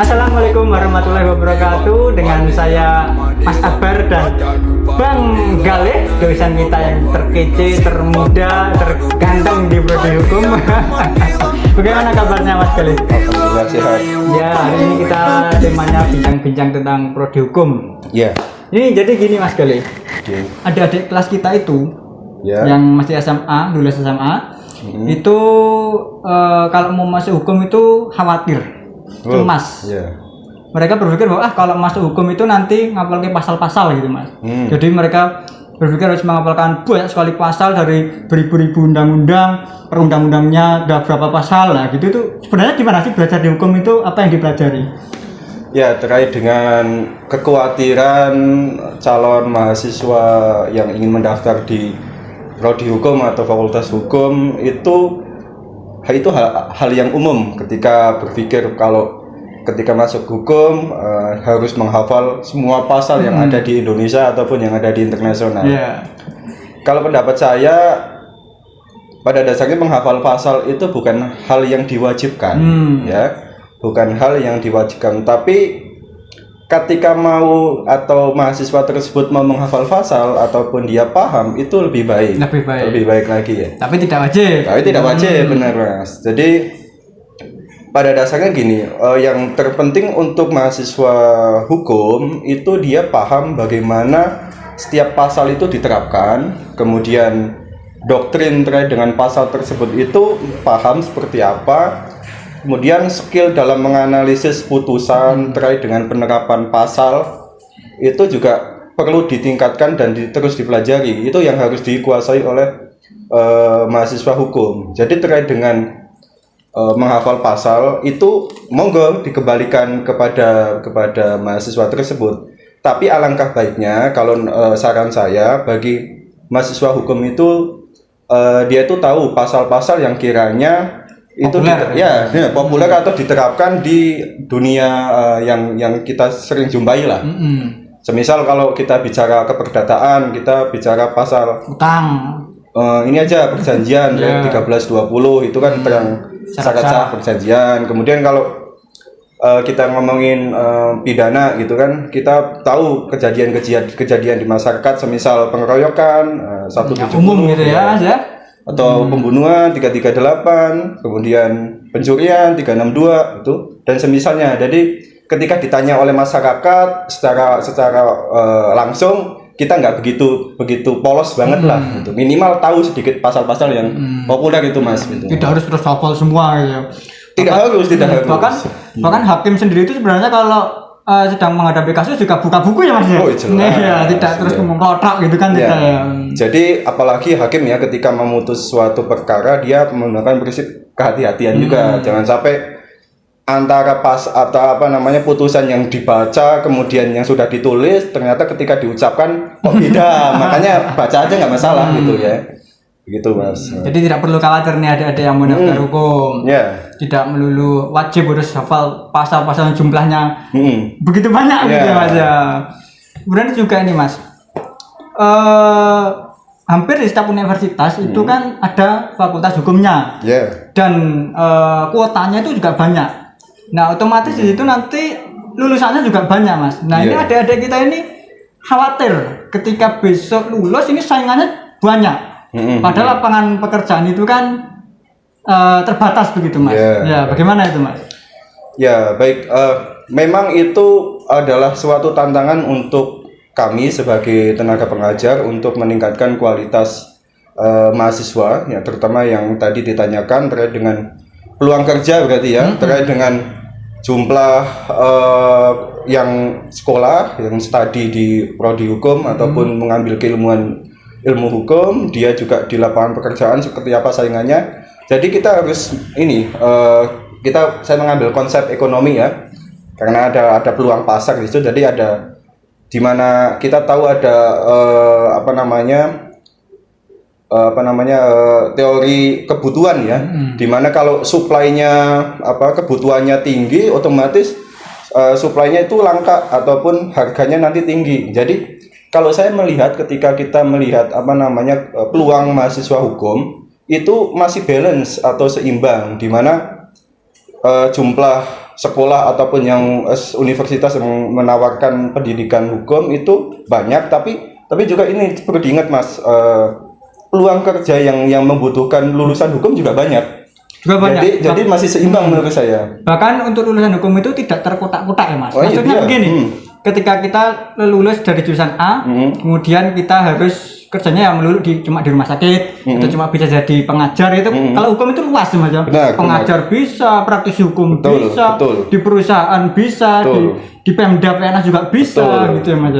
Assalamualaikum warahmatullahi wabarakatuh. Dengan saya Mas Akbar dan Bang Galih, dosen kita yang terkece, termuda, terganteng di prodi hukum. Bagaimana kabarnya Mas Galih? Alhamdulillah sehat. Ya, hari ini kita temanya bincang-bincang tentang prodi hukum. Ya. Ini jadi gini Mas Galih. Oke. Ada adik kelas kita itu Ya. yang masih SMA, lulus SMA, itu kalau mau masuk hukum itu khawatir. Cemas. Ya. Mereka berpikir bahwa kalau masuk hukum itu nanti ngapalkan pasal-pasal gitu Mas. Jadi mereka berpikir harus menghafalkan banyak sekali pasal dari beribu-ribu undang-undang, perundang-undangnya ada berapa pasal lah gitu. Itu sebenarnya gimana sih belajar di hukum itu, apa yang dipelajari? Ya, terkait dengan kekhawatiran calon mahasiswa yang ingin mendaftar di prodi hukum atau fakultas hukum itu hal yang umum ketika berpikir kalau ketika masuk hukum harus menghafal semua pasal yang ada di Indonesia ataupun yang ada di internasional. Yeah. Kalau pendapat saya, pada dasarnya menghafal pasal itu bukan hal yang diwajibkan, ya, bukan hal yang diwajibkan. Tapi ketika mau atau mahasiswa tersebut mau menghafal pasal ataupun dia paham, itu lebih baik. Lebih baik lagi ya. Tapi tidak wajib. Benar Mas. Jadi pada dasarnya gini, yang terpenting untuk mahasiswa hukum itu dia paham bagaimana setiap pasal itu diterapkan, kemudian doktrin terkait dengan pasal tersebut itu paham seperti apa, kemudian skill dalam menganalisis putusan terkait dengan penerapan pasal itu juga perlu ditingkatkan dan terus dipelajari. Itu yang harus dikuasai oleh mahasiswa hukum. Jadi terkait dengan menghafal pasal itu monggo dikembalikan kepada mahasiswa tersebut. Tapi alangkah baiknya kalau saran saya bagi mahasiswa hukum itu dia itu tahu pasal-pasal yang kiranya itu populer atau diterapkan di dunia yang kita sering jumpai lah. Semisal kalau kita bicara keperdataan, kita bicara pasal utang. Ini aja perjanjian 1320 itu kan tentang syarat sah perjanjian. Kemudian kalau kita ngomongin pidana gitu kan, kita tahu kejadian di masyarakat, semisal pengeroyokan 170 umum gitu ya Mas ya. Atau pembunuhan 338, kemudian pencurian 362 itu dan semisalnya. Jadi ketika ditanya oleh masyarakat secara langsung, kita nggak begitu polos banget lah gitu. Minimal tahu sedikit pasal-pasal yang populer itu Mas gitu. Tidak harus terus hafal semua ya. Tidak harus. Bahkan hakim sendiri itu sebenarnya kalau sedang menghadapi kasus juga buka buku ya Mas ya. Oh, jelas. Ya, tidak terus mengkotak gitu kan tidak ya. Jadi apalagi hakim ya ketika memutus suatu perkara dia menggunakan prinsip kehati-hatian juga. Jangan sampai antara putusan yang dibaca kemudian yang sudah ditulis ternyata ketika diucapkan kok beda. Makanya baca aja nggak masalah gitu ya. Begitu Mas. Jadi tidak perlu khawatir nih ada yang mendaftar hukum. Tidak melulu wajib harus hafal pasal-pasal jumlahnya begitu banyak gitu Mas ya. Kemudian juga ini Mas, hampir di setiap universitas itu kan ada fakultas hukumnya. Dan kuotanya itu juga banyak. Nah otomatis di situ nanti lulusannya juga banyak Mas. Nah ini adik-adik kita ini khawatir ketika besok lulus ini saingannya banyak. Padahal lapangan pekerjaan itu kan terbatas begitu Mas. Ya bagaimana itu Mas? Ya baik, memang itu adalah suatu tantangan untuk kami sebagai tenaga pengajar untuk meningkatkan kualitas mahasiswa ya, terutama yang tadi ditanyakan terkait dengan peluang kerja berarti ya, terkait dengan jumlah yang sekolah yang studi di prodi hukum ataupun mengambil ilmu hukum, dia juga di lapangan pekerjaan seperti apa saingannya. Jadi kita harus saya mengambil konsep ekonomi ya, karena ada peluang pasar di situ. Jadi ada di mana kita tahu ada teori kebutuhan ya, dimana kalau kebutuhannya tinggi, otomatis supply-nya itu langka ataupun harganya nanti tinggi. Jadi kalau saya melihat ketika kita melihat peluang mahasiswa hukum itu masih balance atau seimbang, dimana jumlah sekolah ataupun yang universitas yang menawarkan pendidikan hukum itu banyak, tapi juga ini perlu diingat Mas, peluang kerja yang membutuhkan lulusan hukum juga banyak. Jadi masih seimbang menurut saya. Bahkan untuk lulusan hukum itu tidak terkotak-kotak ya Mas. Maksudnya begini, ketika kita lulus dari jurusan A, kemudian kita harus kerjanya yang melulu cuma di rumah sakit atau cuma bisa jadi pengajar itu. Kalau hukum itu luas Mas. Pengajar bisa, praktisi hukum bisa, di perusahaan bisa, di Pemda PNS juga bisa gitu ya Mas.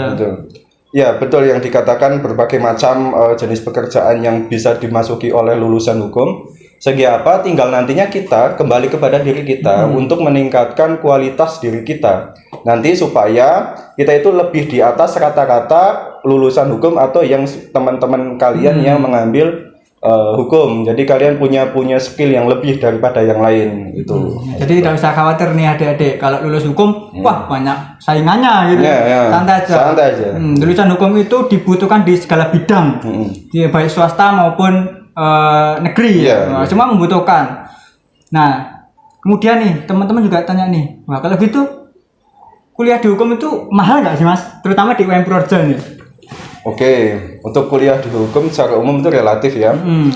Ya betul yang dikatakan berbagai macam jenis pekerjaan yang bisa dimasuki oleh lulusan hukum. Segi apa? Tinggal nantinya kita kembali kepada diri kita untuk meningkatkan kualitas diri kita. Nanti supaya kita itu lebih di atas rata-rata lulusan hukum atau yang teman-teman kalian yang mengambil hukum. Jadi kalian punya skill yang lebih daripada yang lain itu. Jadi tidak usah khawatir nih adik-adik kalau lulus hukum, wah banyak saingannya gitu. Santai aja. Lulusan hukum itu dibutuhkan di segala bidang, baik swasta maupun negeri. Semua membutuhkan. Nah, kemudian nih teman-teman juga tanya nih, wah kalau gitu kuliah di hukum itu mahal nggak sih Mas? Terutama di UM Purworejo nih. Oke, untuk kuliah di hukum secara umum itu relatif ya.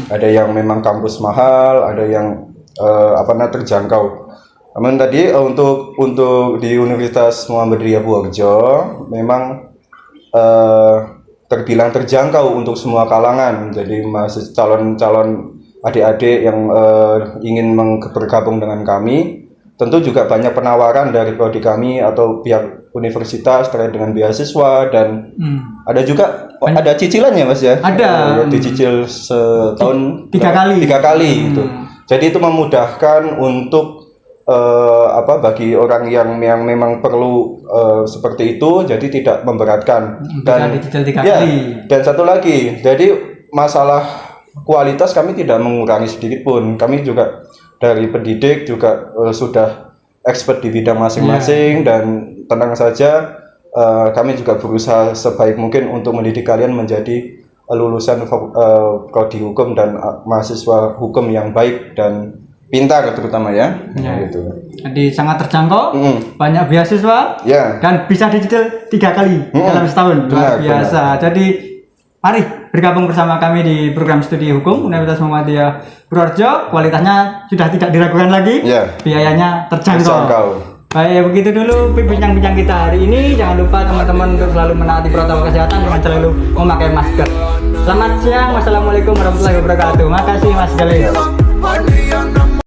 Ada yang memang kampus mahal, ada yang terjangkau. Namun tadi untuk di Universitas Muhammadiyah Purworejo memang terbilang terjangkau untuk semua kalangan. Jadi masih calon-calon adik-adik yang ingin bergabung dengan kami, tentu juga banyak penawaran dari prodi kami atau pihak universitas terkait dengan beasiswa dan ada juga ada cicilannya Mas ya. Ada. Dicicil setahun 3 kali gitu. Jadi itu memudahkan untuk bagi orang yang memang perlu seperti itu, jadi tidak memberatkan. Dan dicicil 3 kali. Dan satu lagi, jadi masalah kualitas kami tidak mengurangi sedikit pun. Kami juga dari pendidik juga sudah expert di bidang masing-masing dan tenang saja, kami juga berusaha sebaik mungkin untuk mendidik kalian menjadi lulusan prodi hukum dan mahasiswa hukum yang baik dan pintar terutama ya. Gitu. Jadi sangat terjangkau, banyak beasiswa dan bisa dicicil 3 kali dalam setahun. Luar biasa. Jadi mari bergabung bersama kami di program studi hukum Universitas Muhammadiyah Purworejo. Kualitasnya sudah tidak diragukan lagi, biayanya terjangkau. Baik, begitu dulu bincang-bincang kita hari ini. Jangan lupa teman-teman untuk selalu menaati protokol kesehatan dengan selalu memakai masker. Selamat siang, wassalamualaikum warahmatullahi wabarakatuh. Makasih Mas Galih.